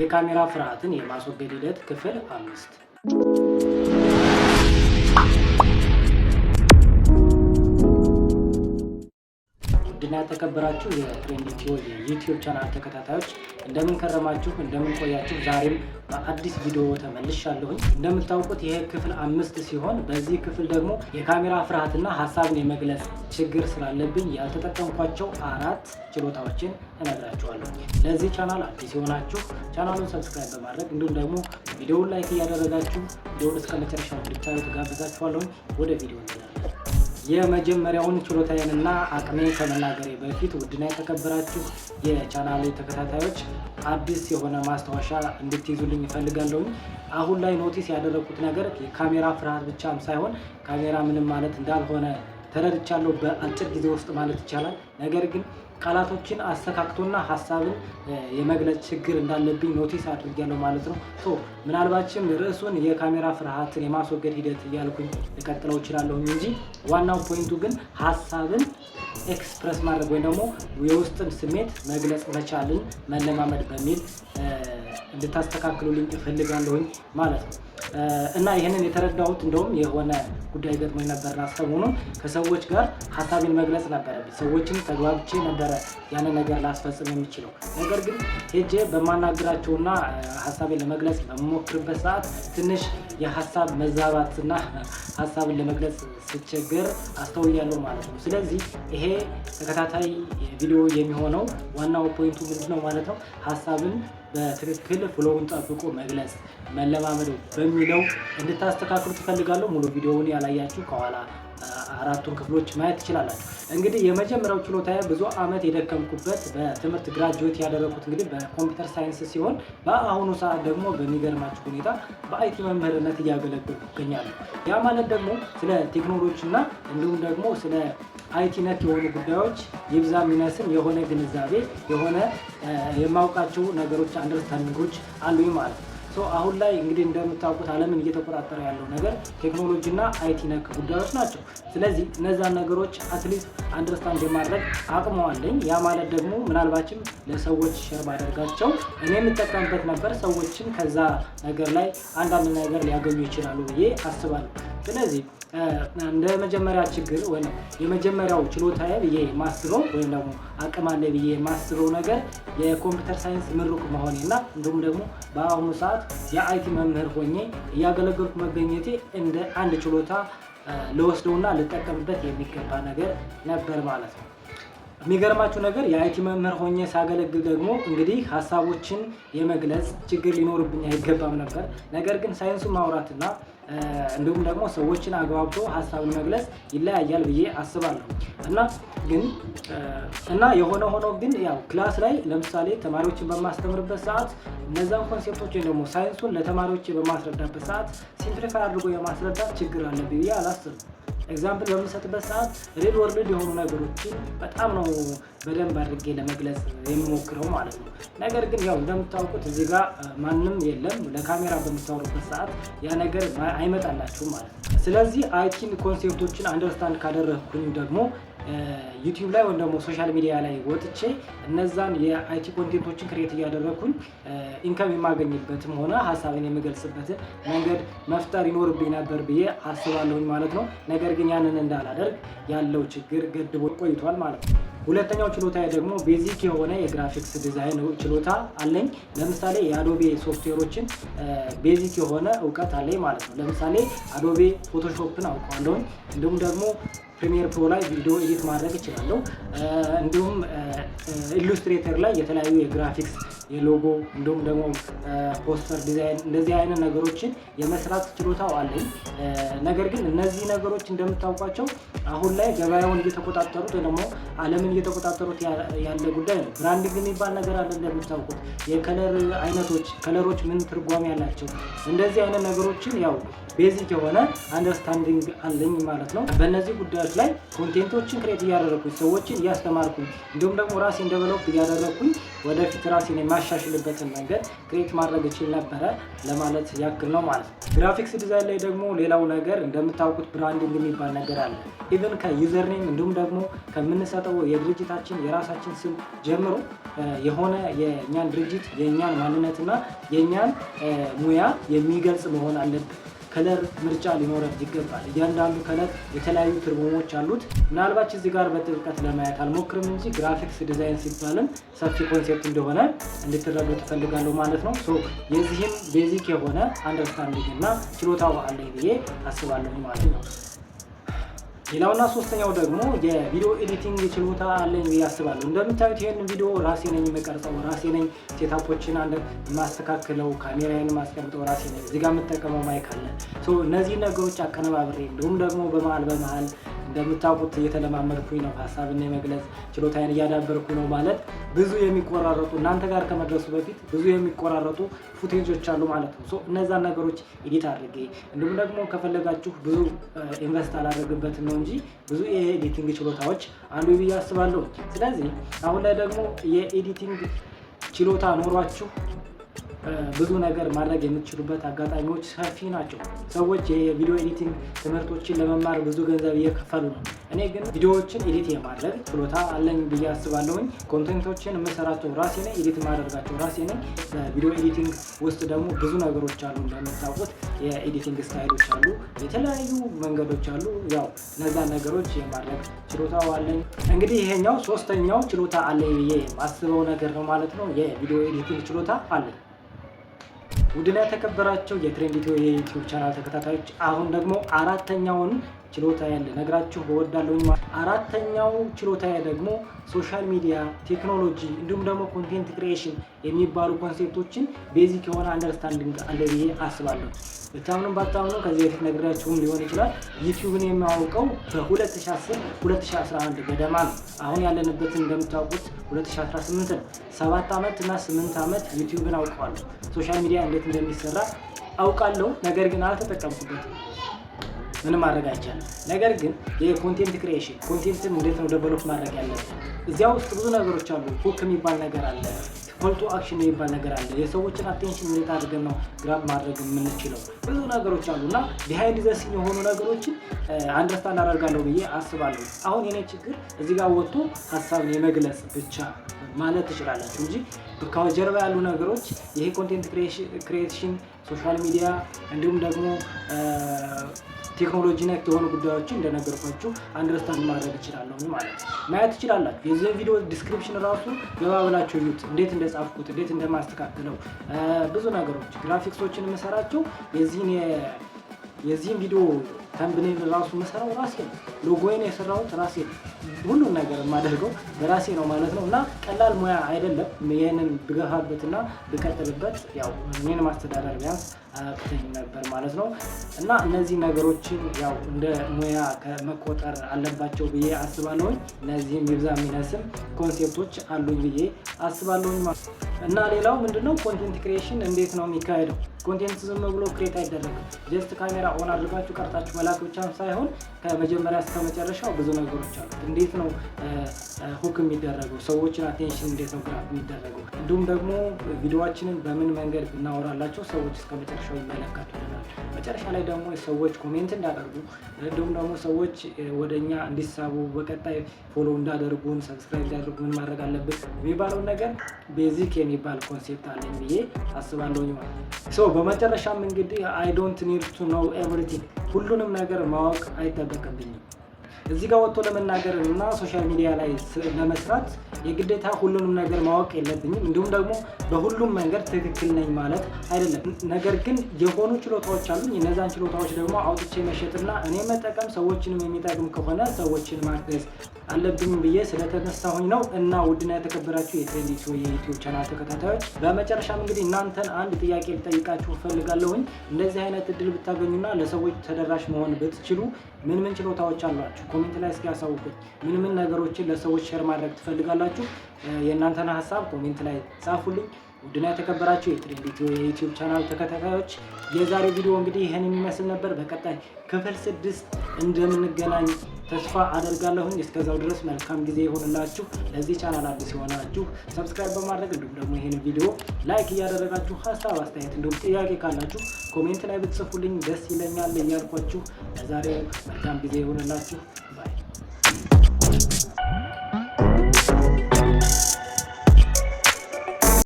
የካሜራ ፍርሃትን የማስወገድ ሂደት ክፍል 5። ውድና የተከበራችሁ የትሬንዲቲዮ የዩቲዩብ ቻናል ተከታታዮች እንደምን ከረማችሁ፣ እንደምን ቆያችሁ? ዛሬም በአዲስ ቪዲዮ ተመልሻለሁኝ። እንደምታውቁት ይሄ ክፍል 5 ሲሆን በዚህ ክፍል ደግሞ የካሜራ ፍርሃትና ሀሳብን የመግለጽ ችግር ስላለብኝ ያልተጠቀምኳቸው 4 ችሎታዎችን እነግራችኋለሁ። ለዚህ ቻናል አዲስ የሆናችሁ ቻናሉን ሰብስክራይብ በማድረግ እንዲሁም ደግሞ ቪዲዮውን ላይክ እያደረጋችሁ ቪዲዮውን እስከ መጨረሻው እንድታዩ ተጋብዛችኋለሁ። ወደ ቪዲዮ እንሄዳለን። የመጀመሪያውን ችሎታዬንና አቅሜን ከመናገሬ በፊት ውድና የተከበራችሁ የቻናሌ ተከታታዮች አዲስ የሆነ ማስታወሻ እንድትይዙልኝ እፈልጋለሁ። አሁን ላይ ኖቲስ ያደረኩት ነገር የካሜራ ፍርሃት ብቻም ሳይሆን ካሜራ ምንም ማለት እንዳልሆነ ተረድቻለሁ በአጭር ጊዜ ውስጥ ማለት ይቻላል። ነገር ግን ቃላቶችን አስተካክቶና ሀሳብን የመግለጽ ችግር እንዳለብኝ ኖቲስ አድርጌያለሁ ማለት ነው። ምናልባችም ርዕሱን የካሜራ ፍርሃትን የማስወገድ ሂደት እያልኩኝ ልቀጥለው እችላለሁ እንጂ ዋናው ፖይንቱ ግን ሀሳብን ኤክስፕረስ ማድረግ ወይም ደግሞ የውስጥን ስሜት መግለጽ መቻልን መለማመድ በሚል እንድታስተካክሉልኝ እፈልጋለሁኝ ማለት ነው። እና ይህንን የተረዳሁት እንደውም የሆነ ጉዳይ ገጥሞኝ ነበርና ሰሞኑን ከሰዎች ጋር ሀሳቤን መግለጽ ነበረብኝ። ሰዎችን ተግባብቼ ነበረ ያንን ነገር ላስፈጽም የሚችለው። ነገር ግን ሄጄ በማናገራቸውና ሀሳቤን ለመግለጽ በምሞክርበት ሰዓት ትንሽ የሀሳብ መዛባትና ሀሳብን ለመግለጽ ስቸገር አስተውያለሁ ማለት ነው። ስለዚህ ይሄ ተከታታይ ቪዲዮ የሚሆነው ዋናው ፖይንቱ ምንድነው ማለት ነው፣ ሀሳብን በትክክል ፍሎውን ጠብቆ መግለጽ መለማመድ በሚለው እንድታስተካክሉ ትፈልጋለሁ። ሙሉ ቪዲዮውን ያላያችሁ ከኋላ 4ቱን ክፍሎች ማየት ትችላላችሁ። እንግዲህ የመጀመሪያው ችሎታዬ ብዙ አመት የደከምኩበት በትምህርት ግራጁዌት ያደረኩት እንግዲህ በኮምፒውተር ሳይንስ ሲሆን በአሁኑ ሰዓት ደግሞ በሚገርማችሁ ሁኔታ በአይቲ መምህርነት እያገለገልኩ እገኛለሁ። ያ ማለት ደግሞ ስለ ቴክኖሎጂ እና እንዲሁም ደግሞ ስለ አይቲ ነክ የሆኑ ጉዳዮች ይብዛ የሚመስል የሆነ ግንዛቤ የሆነ የማውቃቸው ነገሮች አንደርስታንዲንጎች አሉኝ ማለት ነው። አሁን ላይ እንግዲህ እንደምታውቁት ዓለምን እየተቆጣጠረ ያለው ነገር ቴክኖሎጂ እና አይቲ ነክ ጉዳዮች ናቸው። ስለዚህ እነዛን ነገሮች አትሊስት አንደርስታንድ የማድረግ አቅሙ አለኝ። ያ ማለት ደግሞ ምናልባችም ለሰዎች ሼር ባደርጋቸው እኔ የምጠቀምበት ነበር፣ ሰዎችን ከዛ ነገር ላይ አንዳንድ ነገር ሊያገኙ ይችላሉ ብዬ አስባለሁ። ስለዚህ እንደ መጀመሪያ ችግር ወይ የመጀመሪያው ችሎታዬ ብዬ ማስበው ወይም ደግሞ አቅም አለ ብዬ ማስበው ነገር የኮምፒውተር ሳይንስ ምሩቅ መሆኔና እንዲሁም ደግሞ በአሁኑ ሰዓት የአይቲ መምህር ሆኜ እያገለገልኩ መገኘቴ እንደ አንድ ችሎታ ልወስደውና ልጠቀምበት የሚገባ ነገር ነበር ማለት ነው። የሚገርማችሁ ነገር የአይቲ መምህር ሆኜ ሳገለግል ደግሞ እንግዲህ ሀሳቦችን የመግለጽ ችግር ሊኖርብኝ አይገባም ነበር። ነገር ግን ሳይንሱን ማውራትና እንዲሁም ደግሞ ሰዎችን አግባብቶ ሀሳብን መግለጽ ይለያያል ብዬ አስባለሁ። እና የሆነ ሆኖ ግን ያው ክላስ ላይ ለምሳሌ ተማሪዎችን በማስተምርበት ሰዓት እነዛን ኮንሴፕቶች ወይም ደግሞ ሳይንሱን ለተማሪዎች በማስረዳበት ሰዓት ሲምፕሊፋይ አድርጎ የማስረዳት ችግር አለ ብዬ አላስብም። ኤግዛምፕል በምንሰጥበት ሰዓት ሪል ወርልድ የሆኑ ነገሮችን በጣም ነው በደንብ አድርጌ ለመግለጽ የሚሞክረው ማለት ነው። ነገር ግን ያው እንደምታውቁት እዚህ ጋር ማንም የለም። ለካሜራ በምታወሩበት ሰዓት ያ ነገር አይመጣላችሁም ማለት ነው። ስለዚህ አይቲን ኮንሴፕቶችን አንደርስታንድ ካደረግኩኝ ደግሞ ዩቲዩብ ላይ ወይም ደግሞ ሶሻል ሚዲያ ላይ ወጥቼ እነዛን የአይቲ ኮንቴንቶችን ክሬት እያደረግኩኝ ኢንከም የማገኝበትም ሆነ ሀሳብን የምገልጽበትን መንገድ መፍጠር ይኖርብኝ ነበር ብዬ አስባለሁኝ ማለት ነው። ነገር ግን ያንን እንዳላደርግ ያለው ችግር ገድቦ ቆይቷል ማለት ነው። ሁለተኛው ችሎታዬ ደግሞ ቤዚክ የሆነ የግራፊክስ ዲዛይን ችሎታ አለኝ። ለምሳሌ የአዶቤ ሶፍትዌሮችን ቤዚክ የሆነ እውቀት አለኝ ማለት ነው። ለምሳሌ አዶቤ ፎቶሾፕን አውቀዋለሁኝ። እንዲሁም ደግሞ ፕሪሚየር ፕሮ ላይ ቪዲዮ ኤዲት ማድረግ እችላለሁ። እንዲሁም ኢሉስትሬተር ላይ የተለያዩ የግራፊክስ የሎጎ እንዲሁም ደግሞ ፖስተር ዲዛይን እንደዚህ አይነት ነገሮችን የመስራት ችሎታው አለኝ። ነገር ግን እነዚህ ነገሮች እንደምታውቋቸው አሁን ላይ ገበያውን እየተቆጣጠሩት ወይ ደግሞ ዓለምን እየተቆጣጠሩት ያለ ጉዳይ ነው። ብራንዲንግ የሚባል ነገር አለ እንደምታውቁት። የከለር አይነቶች ከለሮች ምን ትርጓሜ ያላቸው እንደዚህ አይነት ነገሮችን ያው ቤዚክ የሆነ አንደርስታንዲንግ አለኝ ማለት ነው። በእነዚህ ጉዳዮች ላይ ኮንቴንቶችን ክሬት እያደረኩኝ ሰዎችን እያስተማርኩኝ እንዲሁም ደግሞ ራሴን ዴቨሎፕ እያደረኩኝ ወደፊት ራሴን የማሻሽልበትን መንገድ ክሬት ማድረግ እችል ነበረ ለማለት ያክል ነው ማለት ነው። ግራፊክስ ዲዛይን ላይ ደግሞ ሌላው ነገር እንደምታውቁት ብራንዲንግ የሚባል ነገር አለ። ኢቨን ከዩዘርኔም እንዲሁም ደግሞ ከምንሰጠው የድርጅታችን የራሳችን ስም ጀምሮ የሆነ የእኛን ድርጅት የእኛን ማንነትና የእኛን ሙያ የሚገልጽ መሆን አለበት። ከለር ምርጫ ሊኖረን ይገባል። እያንዳንዱ ከለር የተለያዩ ትርጉሞች አሉት። ምናልባት እዚህ ጋር በጥልቀት ለማየት አልሞክርም እንጂ ግራፊክስ ዲዛይን ሲባልም ሰፊ ኮንሴፕት እንደሆነ እንድትረዱ ትፈልጋለሁ ማለት ነው። የዚህም ቤዚክ የሆነ አንደርስታንዲንግ እና ችሎታው አለኝ ብዬ አስባለሁ ማለት ነው። ሌላውና ሶስተኛው ደግሞ የቪዲዮ ኤዲቲንግ ችሎታ አለኝ ብዬ አስባለሁ። እንደምታዩት ይህንን ቪዲዮ ራሴ ነኝ የምቀርጸው፣ ራሴ ነኝ ሴታፖችን የማስተካክለው፣ ካሜራዬን ማስቀምጠው ራሴ ነኝ። እዚህ ጋር የምጠቀመው ማይክ አለ። እነዚህ ነገሮች አቀነባብሬ እንዲሁም ደግሞ በመሀል እንደምታውቁት እየተለማመድኩኝ ነው። ሀሳብን የመግለጽ ችሎታዬን እያዳበርኩኝ ነው ማለት ብዙ የሚቆራረጡ እናንተ ጋር ከመድረሱ በፊት ብዙ የሚቆራረጡ ፉቴጆች አሉ ማለት ነው። እነዛን ነገሮች ኤዲት አድርጌ እንዲሁም ደግሞ ከፈለጋችሁ ብዙ ኢንቨስት አላደርግበትም ነው እንጂ ብዙ የኤዲቲንግ ችሎታዎች አሉ ብዬ አስባለሁ። ስለዚህ አሁን ላይ ደግሞ የኤዲቲንግ ችሎታ ኖሯችሁ ብዙ ነገር ማድረግ የምትችሉበት አጋጣሚዎች ሰፊ ናቸው። ሰዎች የቪዲዮ ኤዲቲንግ ትምህርቶችን ለመማር ብዙ ገንዘብ እየከፈሉ ነው። እኔ ግን ቪዲዮዎችን ኤዲት የማድረግ ችሎታ አለኝ ብዬ አስባለሁኝ። ኮንቴንቶችን የምሰራቸው ራሴ ነኝ፣ ኤዲት ማደርጋቸው ራሴ ነኝ። በቪዲዮ ኤዲቲንግ ውስጥ ደግሞ ብዙ ነገሮች አሉ። እንደምታውቁት የኤዲቲንግ ስታይሎች አሉ፣ የተለያዩ መንገዶች አሉ። ያው እነዛ ነገሮች የማድረግ ችሎታው አለኝ። እንግዲህ ይሄኛው ሶስተኛው ችሎታ አለኝ ብዬ የማስበው ነገር ነው ማለት ነው። የቪዲዮ ኤዲቲንግ ችሎታ አለኝ። ውድና የተከበራቸው የትሬንድ ኢትዮ የዩቲዩብ ቻናል ተከታታዮች አሁን ደግሞ አራተኛውን ችሎታዬን ልነግራችሁ እወዳለሁኝ። አራተኛው ችሎታዬ ደግሞ ሶሻል ሚዲያ ቴክኖሎጂ እንዲሁም ደግሞ ኮንቴንት ክሪኤሽን የሚባሉ ኮንሴፕቶችን ቤዚክ የሆነ አንደርስታንዲንግ አለ ብዬ አስባለሁ። ብታምኑም ባታምኑ ከዚህ በፊት ነግራችሁም ሊሆን ይችላል። ዩቲዩብን የሚያውቀው በ2010-2011 ገደማ ነው። አሁን ያለንበትን እንደምታውቁት 2018 ነው። 7 ዓመት እና 8 ዓመት ዩቲዩብን አውቀዋለሁ። ሶሻል ሚዲያ እንዴት እንደሚሰራ አውቃለሁ፣ ነገር ግን አልተጠቀምኩበትም። ምንም ማድረግ አይቻልም። ነገር ግን የኮንቴንት ክሪኤሽን ኮንቴንትን እንዴት ነው ዴቨሎፕ ማድረግ ያለብን? እዚያ ውስጥ ብዙ ነገሮች አሉ። ሁክ የሚባል ነገር አለ፣ ኮል ቱ አክሽን የሚባል ነገር አለ። የሰዎችን አቴንሽን እንዴት አድርገን ነው ግራብ ማድረግ የምንችለው? ብዙ ነገሮች አሉ እና ቢሃይንድ ዘ ሲን የሆኑ ነገሮችን አንደርስታንድ አደርጋለሁ ብዬ አስባለሁ። አሁን የኔ ችግር እዚህ ጋር ወጥቶ ሀሳብን የመግለጽ ብቻ ማለት ትችላላችሁ እንጂ ከጀርባ ያሉ ነገሮች ይሄ ኮንቴንት ክሪኤሽን፣ ሶሻል ሚዲያ እንዲሁም ደግሞ ቴክኖሎጂ ነክ የሆኑ ጉዳዮችን እንደነገርኳችሁ አንደርስታንድ ማድረግ እችላለሁ ማለት ነው። ማየት ትችላላችሁ። የዚህን ቪዲዮ ዲስክሪፕሽን ራሱ ገባ ብላችሁ እዩት፣ እንዴት እንደጻፍኩት፣ እንዴት እንደማስተካክለው ብዙ ነገሮች ግራፊክሶችን የምሰራቸው የዚህን ቪዲዮ ተምብኔል ራሱ የምሰራው ራሴ ነው። ሎጎዬን የሰራሁት ራሴ ነው። ሁሉን ነገር የማደርገው በራሴ ነው ማለት ነው እና ቀላል ሙያ አይደለም። ይህንን ብገፋበትና ብቀጥልበት ያው እኔን ማስተዳደር ቢያንስ አቅተኝ ነበር ማለት ነው እና እነዚህ ነገሮችን ያው እንደ ሙያ ከመቆጠር አለባቸው ብዬ አስባለሁኝ። እነዚህም ይብዛ የሚነስም ኮንሴፕቶች አሉኝ ብዬ አስባለሁኝ ማለት ነው። እና ሌላው ምንድነው ኮንቴንት ክሪኤሽን እንዴት ነው የሚካሄደው? ኮንቴንት ዝም ብሎ ክሬት አይደረግም። ጀስት ካሜራ ኦን አድርጋችሁ ቀርጣችሁ መላክ ብቻ ሳይሆን ከመጀመሪያ እስከ መጨረሻው ብዙ ነገሮች አሉ። እንዴት ነው ሁክ የሚደረገው? ሰዎችን አቴንሽን እንዴት ነው ግራብ የሚደረገው? እንዲሁም ደግሞ ቪዲዮዋችንን በምን መንገድ ብናወራላቸው ሰዎች እስከ መጨረሻው ይመለከቱልናል። መጨረሻ ላይ ደግሞ ሰዎች ኮሜንት እንዳደርጉ እንዲሁም ደግሞ ሰዎች ወደኛ እንዲሳቡ በቀጣይ ፎሎ እንዳደርጉን ሰብስክራይብ እንዳደርጉ ምን ማድረግ አለብን የሚባለውን ነገር ቤዚክ የሚባል ኮንሴፕት አለኝ ብዬ አስባለሁኝ ማለት ነው። በመጨረሻም እንግዲህ አይ ዶንት ኒድ ቱ ኖው ኤቭሪቲንግ፣ ሁሉንም ነገር ማወቅ አይጠበቅብኝም። እዚህ ጋር ወጥቶ ለመናገር እና ሶሻል ሚዲያ ላይ ለመስራት የግዴታ ሁሉንም ነገር ማወቅ የለብኝም። እንዲሁም ደግሞ በሁሉም መንገድ ትክክል ነኝ ማለት አይደለም። ነገር ግን የሆኑ ችሎታዎች አሉኝ። እነዛን ችሎታዎች ደግሞ አውጥቼ መሸጥና እኔ መጠቀም ሰዎችንም የሚጠቅም ከሆነ ሰዎችን ማገዝ አለብኝ ብዬ ስለተነሳሁኝ ነው። እና ውድና የተከበራችሁ የትሬንድ ኢትዮ የዩቲዩብ ቻናል ተከታታዮች በመጨረሻም እንግዲህ እናንተን አንድ ጥያቄ ልጠይቃችሁ እፈልጋለሁኝ። እንደዚህ አይነት እድል ብታገኙና ለሰዎች ተደራሽ መሆን ብትችሉ ምን ችሎታዎች አሏችሁ? ኮሜንት ላይ እስኪ ያሳውቁኝ። ምን ነገሮችን ለሰዎች ሼር ማድረግ ትፈልጋላችሁ? የእናንተን ሀሳብ ኮሜንት ላይ ጻፉልኝ። ውድና የተከበራችሁ የትሬንድ ኢትዮ የዩቲዩብ ቻናል ተከታታዮች የዛሬው ቪዲዮ እንግዲህ ይህንን የሚመስል ነበር። በቀጣይ ክፍል 6 እንደምንገናኝ ተስፋ አደርጋለሁኝ። እስከዛው ድረስ መልካም ጊዜ ይሆንላችሁ። ለዚህ ቻናል አዲስ የሆናችሁ ሰብስክራይብ በማድረግ እንዲሁም ደግሞ ይህን ቪዲዮ ላይክ እያደረጋችሁ ሀሳብ አስተያየት እንዲሁም ጥያቄ ካላችሁ ኮሜንት ላይ ብትጽፉልኝ ደስ ይለኛል እያልኳችሁ ለዛሬው መልካም ጊዜ ይሆንላችሁ።